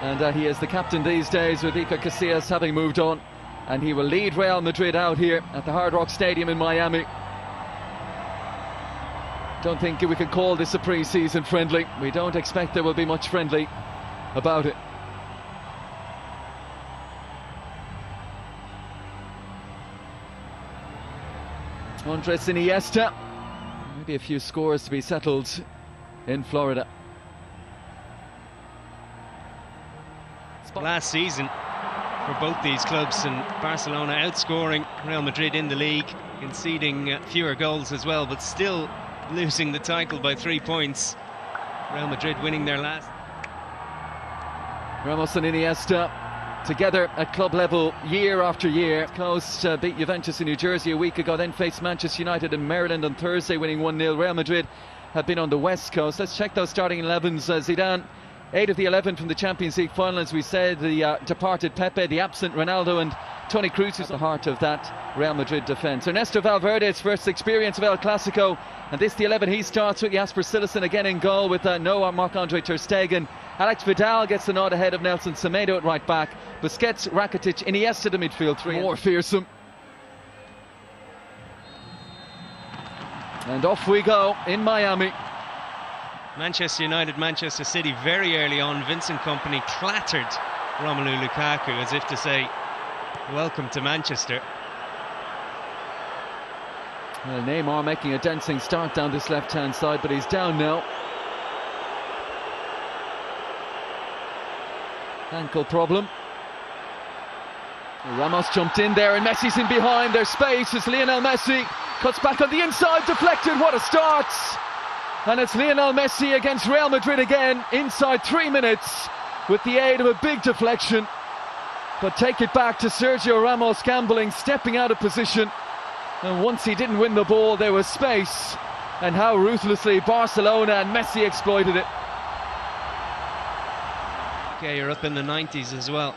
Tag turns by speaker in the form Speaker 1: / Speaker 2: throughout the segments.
Speaker 1: And he is the captain these days, with Iker Casillas having moved on. And he will lead Real Madrid out here at the Hard Rock Stadium in Miami. Don't think we can call this a pre-season friendly. We don't expect there will be much friendly about it. Andres Iniesta. Maybe a few scores to be settled in Florida.
Speaker 2: Last season for both these clubs, and Barcelona outscoring Real Madrid in the league, conceding fewer goals as well, but still losing the title by 3 points. Real Madrid winning their last.
Speaker 1: Ramos and Iniesta together at club level year after year. Coast beat Juventus in New Jersey a week ago, then faced Manchester United in Maryland on Thursday, winning 1-0. Real Madrid have been on the West Coast. Let's check those starting 11s. Zidane, 8 of the 11 from the Champions League final, as we said. The departed Pepe, the absent Ronaldo, and Toni Kroos is the heart of that Real Madrid defence. Ernesto Valverde's first experience of El Clasico, and this the 11 he starts with. Jasper Cillessen again in goal, with no Marc-Andre ter Stegen. Alex Vidal gets the nod ahead of Nelson Semedo at right back. Busquets, Rakitic, Iniesta to midfield three. More fearsome. And off we go in Miami.
Speaker 2: Manchester United, Manchester City very early on. Vincent Kompany clattered Romelu Lukaku as if to say, welcome to Manchester.
Speaker 1: Well, Neymar making a dancing start down this left-hand side, but he's down now. Ankle problem. Ramos jumped in there, and Messi's in behind. There's space as Lionel Messi cuts back on the inside, deflected. What a start! And it's Lionel Messi against Real Madrid again, inside 3 minutes, with the aid of a big deflection. But take it back to Sergio Ramos gambling, stepping out of position. And once he didn't win the ball, there was space. And how ruthlessly Barcelona and Messi exploited it.
Speaker 2: Okay, you're up in the 90s as well.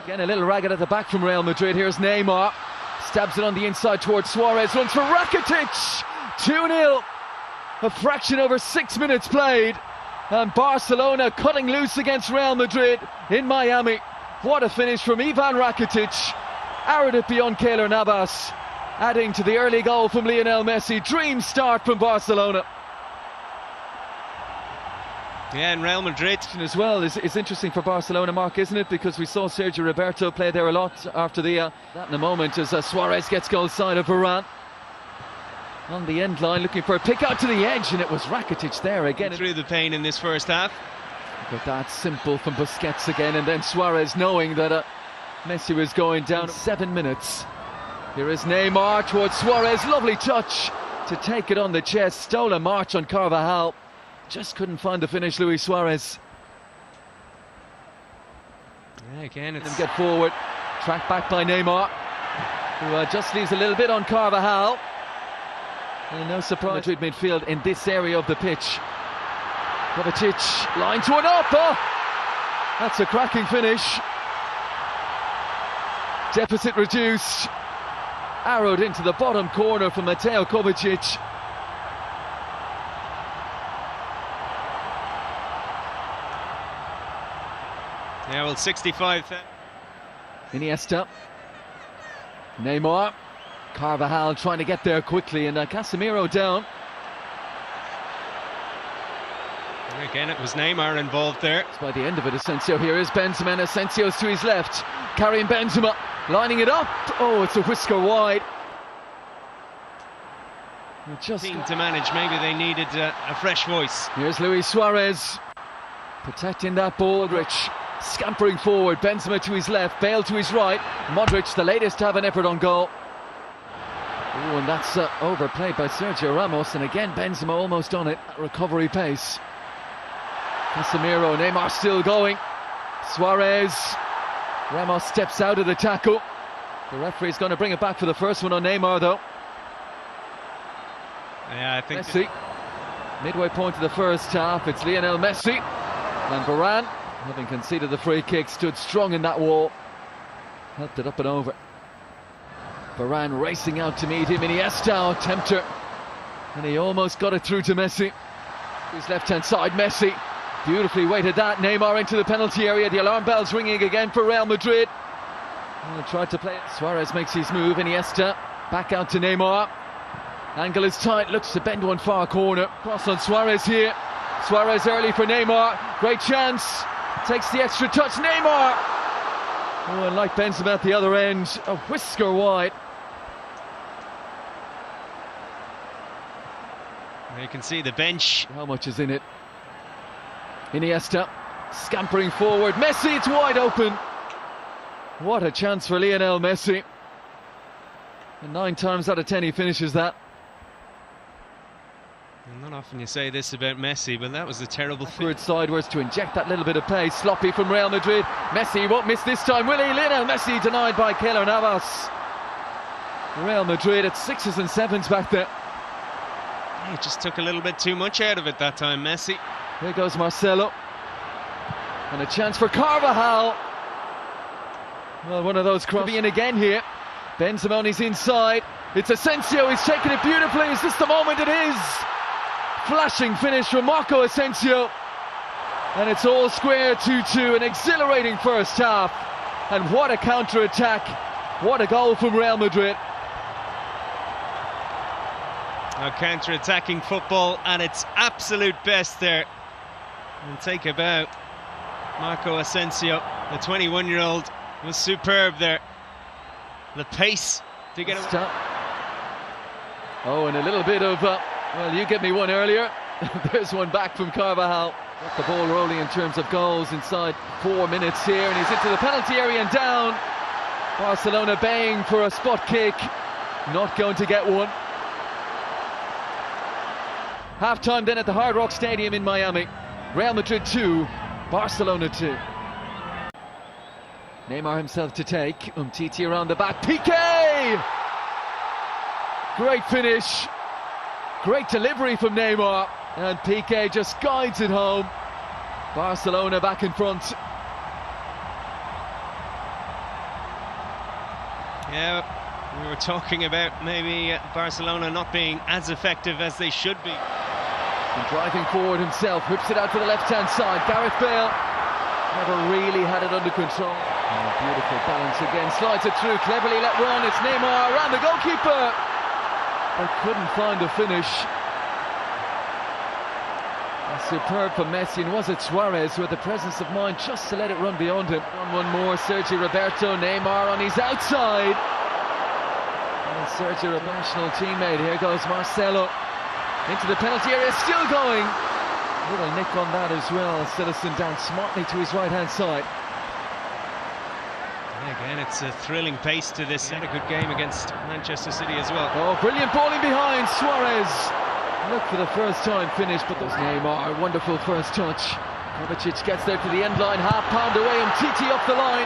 Speaker 1: Again, a little ragged at the back from Real Madrid. Here's Neymar. Stabs it on the inside towards Suarez, runs for Rakitic. 2-0. A fraction over 6 minutes played. And Barcelona cutting loose against Real Madrid in Miami. What a finish from Ivan Rakitic. Arrowed it beyond Keylor Navas, adding to the early goal from Lionel Messi. Dream start from Barcelona.
Speaker 2: Yeah, and Real Madrid
Speaker 1: as well is interesting for Barcelona, Mark, isn't it? Because we saw Sergio Roberto play there a lot after that in a moment, as Suarez gets goal side of Varane. On the end line, looking for a pick out to the edge, and it was Rakitic there again.
Speaker 2: Through the pain in this first half.
Speaker 1: Look at that, simple from Busquets again, and then Suarez knowing that Messi was going down. 7 minutes. Here is Neymar towards Suarez, lovely touch to take it on the chest. Stole a march on Carvajal. Just couldn't find the finish, Luis Suarez.
Speaker 2: Yeah, again, it's...
Speaker 1: Get forward, tracked back by Neymar, who just leaves a little bit on Carvajal. And no surprise, Madrid midfield in this area of the pitch. Kovacic, line to an up. Oh, that's a cracking finish. Deficit reduced. Arrowed into the bottom corner from Mateo Kovacic.
Speaker 2: Yeah, well, 65.
Speaker 1: Iniesta. Neymar. Carvajal trying to get there quickly, and Casemiro down.
Speaker 2: Again, it was Neymar involved there.
Speaker 1: By the end of it, Asensio. Here is Benzema, and Asensio's to his left. Karim Benzema lining it up. Oh, it's a whisker wide.
Speaker 2: Just to manage, maybe they needed a fresh voice.
Speaker 1: Here's Luis Suarez protecting that ball. Rich scampering forward. Benzema to his left, Bale to his right. Modric, the latest to have an effort on goal. Oh, and that's overplayed by Sergio Ramos, and again Benzema almost on it at recovery pace. Casemiro, Neymar still going. Suarez. Ramos steps out of the tackle. The referee's going to bring it back for the first one on Neymar, though.
Speaker 2: Yeah, I think
Speaker 1: Messi. Midway point of the first half, it's Lionel Messi. And Varane, having conceded the free kick, stood strong in that wall. Helped it up and over. Varane racing out to meet him. Iniesta, tempter. And he almost got it through to Messi. His left-hand side, Messi. Beautifully weighted that. Neymar into the penalty area. The alarm bell's ringing again for Real Madrid. Tried to play it. Suarez makes his move. Iniesta back out to Neymar. Angle is tight. Looks to bend one far corner. Cross on Suarez here. Suarez early for Neymar. Great chance. Takes the extra touch. Neymar. Oh, and like Benzema at the other end, a whisker wide.
Speaker 2: You can see the bench.
Speaker 1: How much is in it? Iniesta scampering forward. Messi, it's wide open. What a chance for Lionel Messi. And 9 times out of 10 he finishes that.
Speaker 2: Not often you say this about Messi, but that was a terrible
Speaker 1: forward sideways to inject that little bit of pace. Sloppy from Real Madrid. Messi won't miss this time, will he? Lionel Messi denied by Keylor Navas. Real Madrid at 6s and 7s back there.
Speaker 2: He just took a little bit too much out of it that time, Messi.
Speaker 1: There goes Marcelo. And a chance for Carvajal. Well, one of those crosses in again here. Benzema on his inside. It's Asensio, he's taken it beautifully. Is this the moment? It is. Flashing finish from Marco Asensio. And it's all square 2-2. An exhilarating first half. And what a counter-attack. What a goal from Real Madrid.
Speaker 2: Now counter-attacking football at its absolute best there. And take a bow. Marco Asensio, the 21-year-old, was superb there. The pace to get it.
Speaker 1: Oh, and a little bit of, well, you gave me one earlier. There's one back from Carvajal. Got the ball rolling in terms of goals inside 4 minutes here, and he's into the penalty area and down. Barcelona baying for a spot kick. Not going to get one. Half-time then at the Hard Rock Stadium in Miami. Real Madrid 2, Barcelona 2. Neymar himself to take. Umtiti around the back. Piqué! Great finish. Great delivery from Neymar. And Piqué just guides it home. Barcelona back in front.
Speaker 2: Yeah, we were talking about maybe Barcelona not being as effective as they should be.
Speaker 1: And driving forward himself, whips it out to the left-hand side. Gareth Bale never really had it under control. Oh, beautiful balance again, slides it through, cleverly let run. It's Neymar around the goalkeeper, but couldn't find a finish. Superb for Messi, and was it Suarez who had the presence of mind just to let it run beyond him. One more, Sergio Roberto. Neymar on his outside. And Sergio, a national teammate. Here goes Marcelo into the penalty area, still going. Little nick on that as well. Citizen down smartly to his right-hand side.
Speaker 2: Again, it's a thrilling pace to this. Had a good game against Manchester City as well.
Speaker 1: Oh, brilliant balling behind. Suarez look for the first time finish, but there's Neymar. Wonderful first touch. Kovacic gets there to the end line, half pound away. Umtiti up the line.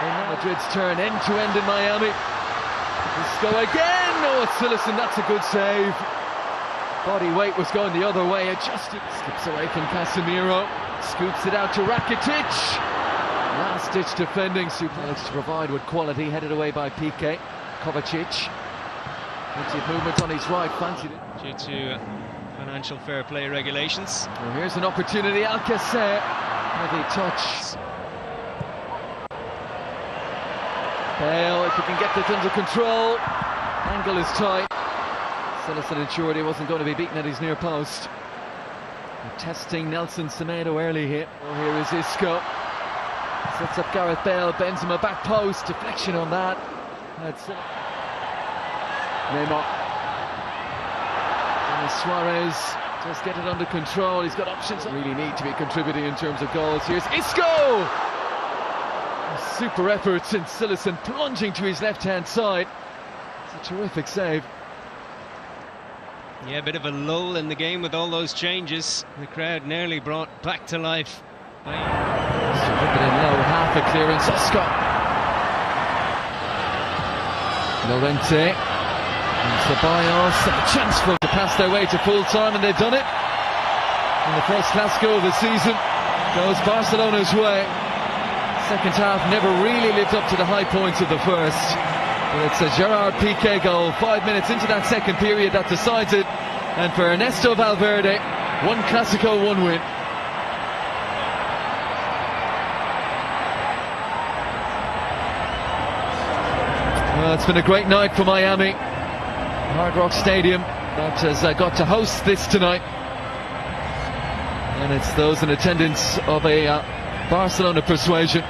Speaker 1: And now Madrid's turn end to end in Miami. Let's go again. Oh, it's Citizen. That's a good save. Body weight was going the other way. Adjusted. Skips away from Casemiro. Scoops it out to Rakitic. Last ditch defending. Super looks to provide with quality. Headed away by Piqué. Kovacic. Plenty of movement on his right. Fancied it.
Speaker 2: Due to financial fair play regulations.
Speaker 1: Well, here's an opportunity. Alcacer. Heavy touch. Bale, if he can get this under control. Angle is tight. Citizen ensured he wasn't going to be beaten at his near post. They're testing Nelson Semedo early here. Oh, here is Isco. Sets up Gareth Bale. Benzema back post. Deflection on that. That's it. Neymar. And Suarez just get it under control. He's got options. Really need to be contributing in terms of goals. Here's Isco. Super efforts, and Citizen plunging to his left-hand side. It's a terrific save.
Speaker 2: Yeah, a bit of a lull in the game with all those changes. The crowd nearly brought back to life.
Speaker 1: Look at him low, half a clearance. Isco. Llorente. And Ceballos. A chance for them to pass their way to full-time, and they've done it. And the first Clasico of the season goes Barcelona's way. Second half never really lived up to the high points of the first. But it's a Gerard Piqué goal 5 minutes into that second period that decides it. And for Ernesto Valverde, one Clásico, one win. Well, it's been a great night for Miami. Hard Rock Stadium that has got to host this tonight. And it's those in attendance of a Barcelona persuasion